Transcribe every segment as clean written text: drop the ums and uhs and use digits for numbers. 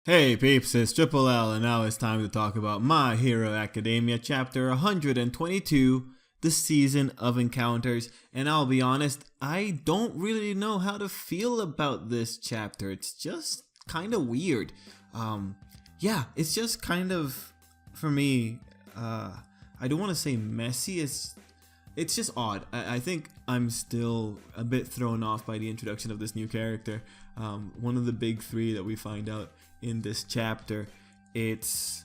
Hey peeps, it's Tripl-L, and now it's time to talk about My Hero Academia Chapter 122, The Season of Encounters. And I'll be honest, I don't really know how to feel about this chapter. It's just kind of weird. It's just kind of, for me, I don't want to say messy, it's just odd. I think I'm still a bit thrown off by the introduction of this new character. One of the big three that we find out in this chapter. It's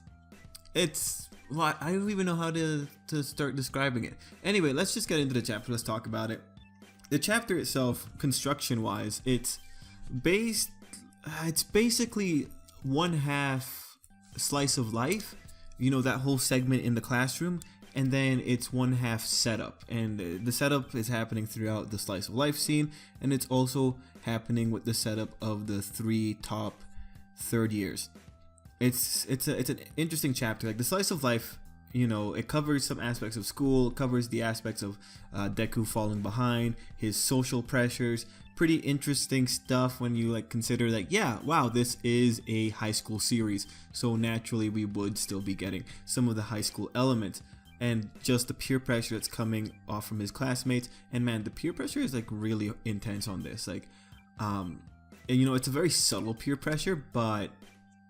what I don't even know how to start describing it. Anyway, let's just get into the chapter. Let's talk about it. The chapter itself, construction wise, it's basically one half slice of life, you know, that whole segment in the classroom, and then it's one half setup, and the setup is happening throughout the slice of life scene, and it's also happening with the setup of the three top third years. It's an interesting chapter. Like the slice of life, you know, it covers some aspects of school, it covers the aspects of Deku falling behind, his social pressures. Pretty interesting stuff when you like consider that, yeah, wow, this is a high school series, so naturally we would still be getting some of the high school elements, and just the peer pressure that's coming off from his classmates. And man, the peer pressure is like really intense on this. Like and you know, it's a very subtle peer pressure, but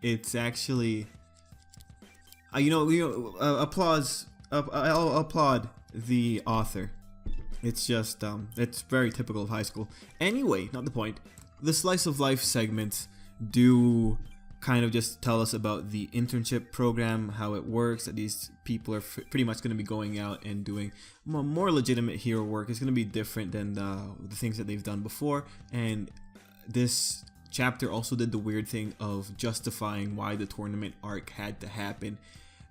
it's actually I'll applaud the author. It's just it's very typical of high school. Anyway, not the point. The slice of life segments do kind of just tell us about the internship program, how it works, that these people are pretty much going to be going out and doing more legitimate hero work. It's going to be different than the things that they've done before, and this chapter also did the weird thing of justifying why the tournament arc had to happen.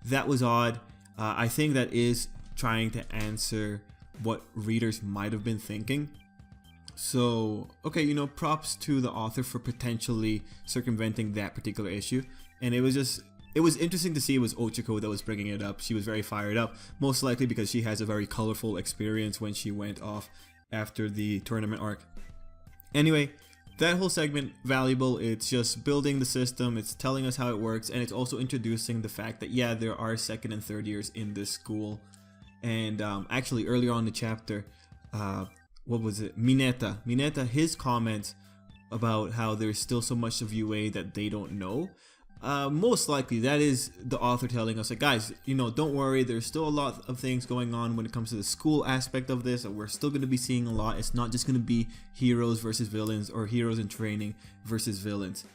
That was odd. I think that is trying to answer what readers might have been thinking. So, okay, you know, props to the author for potentially circumventing that particular issue. And it was interesting to see it was Ochiko that was bringing it up. She was very fired up, most likely because she has a very colorful experience when she went off after the tournament arc. Anyway, that whole segment, valuable. It's just building the system, it's telling us how it works, and it's also introducing the fact that, yeah, there are second and third years in this school. And actually, earlier on in the chapter, what was it? Mineta, his comments about how there's still so much of UA that they don't know. Most likely that is the author telling us, like, guys, you know, don't worry, there's still a lot of things going on when it comes to the school aspect of this, and we're still going to be seeing a lot. It's not just going to be heroes versus villains, or heroes in training versus villains.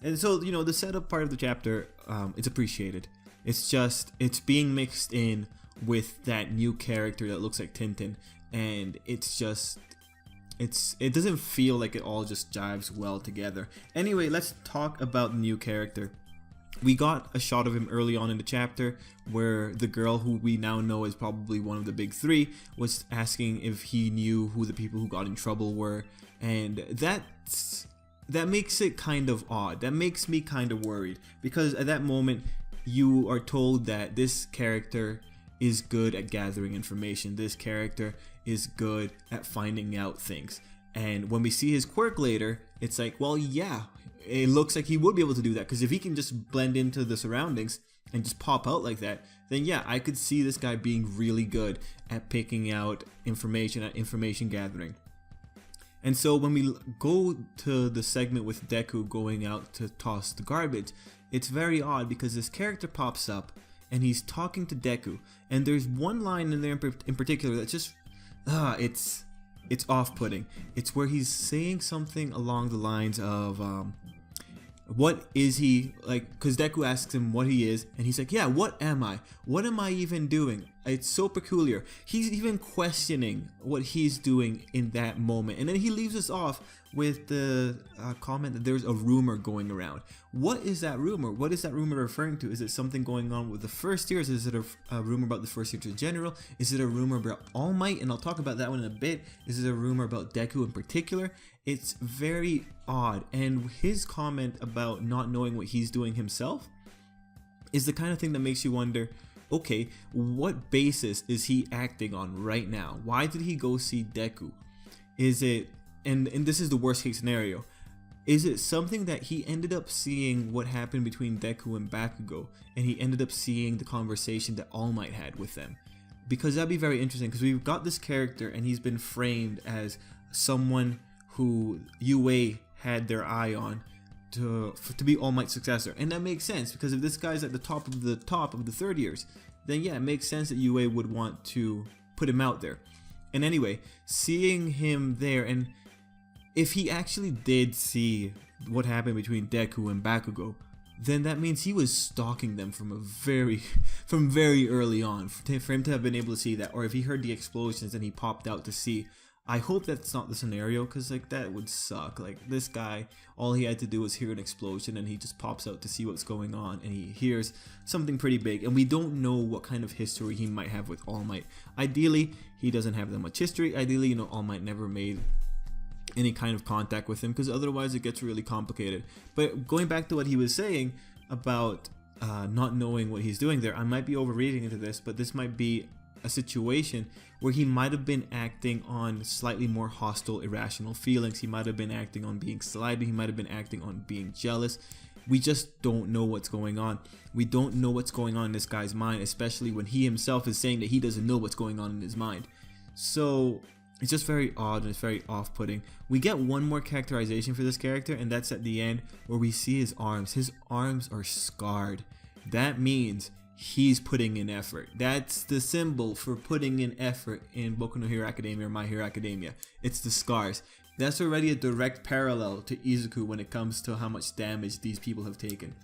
And so, you know, the setup part of the chapter, it's appreciated. It's just, it's being mixed in with that new character that looks like Tintin, and it's just, it doesn't feel like it all just jives well together. Anyway, let's talk about the new character. We got a shot of him early on in the chapter where the girl, who we now know is probably one of the big three, was asking if he knew who the people who got in trouble were, and that makes it kind of odd. That makes me kind of worried, because at that moment you are told that this character is good at gathering information. This character is good at finding out things. And when we see his quirk later, it's like, well, yeah, it looks like he would be able to do that, because if he can just blend into the surroundings and just pop out like that, then yeah, I could see this guy being really good at picking out information, at information gathering. And so when we go to the segment with Deku going out to toss the garbage, it's very odd because this character pops up and he's talking to Deku, and there's one line in there in particular that's just, it's off-putting. It's where he's saying something along the lines of, what is he, like, because Deku asks him what he is, and he's like, yeah, what am I? What am I even doing? It's so peculiar. He's even questioning what he's doing in that moment, and then he leaves us off with the comment that there's a rumor going around. What is that rumor? What is that rumor referring to? Is it something going on with the first years? Is it a rumor about the first years in general? Is it a rumor about All Might? And I'll talk about that one in a bit. Is it a rumor about Deku in particular? It's very odd, and his comment about not knowing what he's doing himself is the kind of thing that makes you wonder, okay, what basis is he acting on right now? Why did he go see Deku? Is it, and this is the worst case scenario, Is it something that he ended up seeing what happened between Deku and Bakugo, and he ended up seeing the conversation that All Might had with them? Because that'd be very interesting, because we've got this character and he's been framed as someone who UA had their eye on to be All Might's successor, and that makes sense, because if this guy's at the top of the third years, then yeah, it makes sense that UA would want to put him out there. And anyway, seeing him there, and if he actually did see what happened between Deku and Bakugo, then that means he was stalking them from very early on, for him to have been able to see that. Or if he heard the explosions and he popped out to see. I hope that's not the scenario, because like that would suck. Like, this guy, all he had to do was hear an explosion and he just pops out to see what's going on, and he hears something pretty big, and we don't know what kind of history he might have with All Might. Ideally, he doesn't have that much history. Ideally, you know, All Might never made any kind of contact with him, because otherwise it gets really complicated. But going back to what he was saying about not knowing what he's doing there, I might be overreading into this, but this might be a situation where he might have been acting on slightly more hostile, irrational feelings. He might have been acting on being slighted. He might have been acting on being jealous. We just don't know what's going on. We don't know what's going on in this guy's mind, especially when he himself is saying that he doesn't know what's going on in his mind. So it's just very odd and it's very off-putting. We get one more characterization for this character, and that's at the end, where we see his arms. His arms are scarred. That means he's putting in effort. That's the symbol for putting in effort in Boku no Hero Academia or My Hero Academia. It's the scars. That's already a direct parallel to Izuku when it comes to how much damage these people have taken.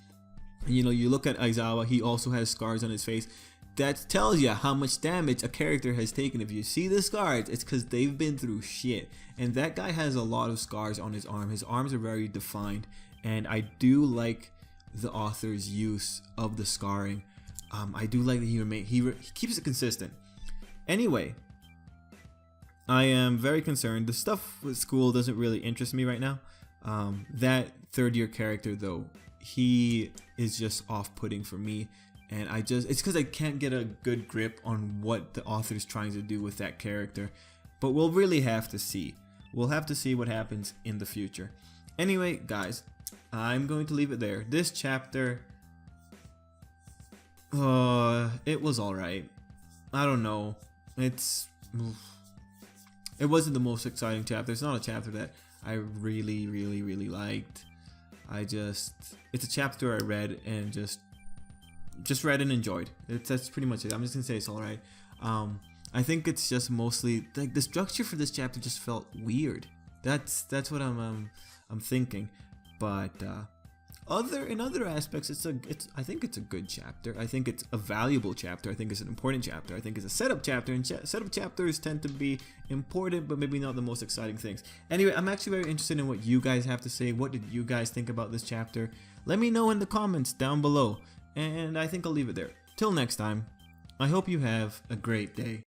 You know, you look at Aizawa, he also has scars on his face. That tells you how much damage a character has taken. If you see the scars, it's because they've been through shit. And that guy has a lot of scars on his arm. His arms are very defined, and I do like the author's use of the scarring. I do like that he keeps it consistent. Anyway, I am very concerned. The stuff with school doesn't really interest me right now. That third year character though, he is just off-putting for me, and it's because I can't get a good grip on what the author is trying to do with that character. But we'll really have to see. We'll have to see what happens in the future. Anyway, guys, I'm going to leave it there. This chapter, it was alright. I don't know. It wasn't the most exciting chapter. It's not a chapter that I really liked. It's a chapter I read and just read and enjoyed. That's pretty much it. I'm just gonna say it's alright. I think it's just mostly like the structure for this chapter just felt weird. That's what I'm thinking. But in other aspects, I think it's a good chapter. I think it's a valuable chapter. I think it's an important chapter. I think it's a setup chapter, and setup chapters tend to be important, but maybe not the most exciting things. Anyway, I'm actually very interested in what you guys have to say. What did you guys think about this chapter? Let me know in the comments down below, and I think I'll leave it there. Till next time, I hope you have a great day.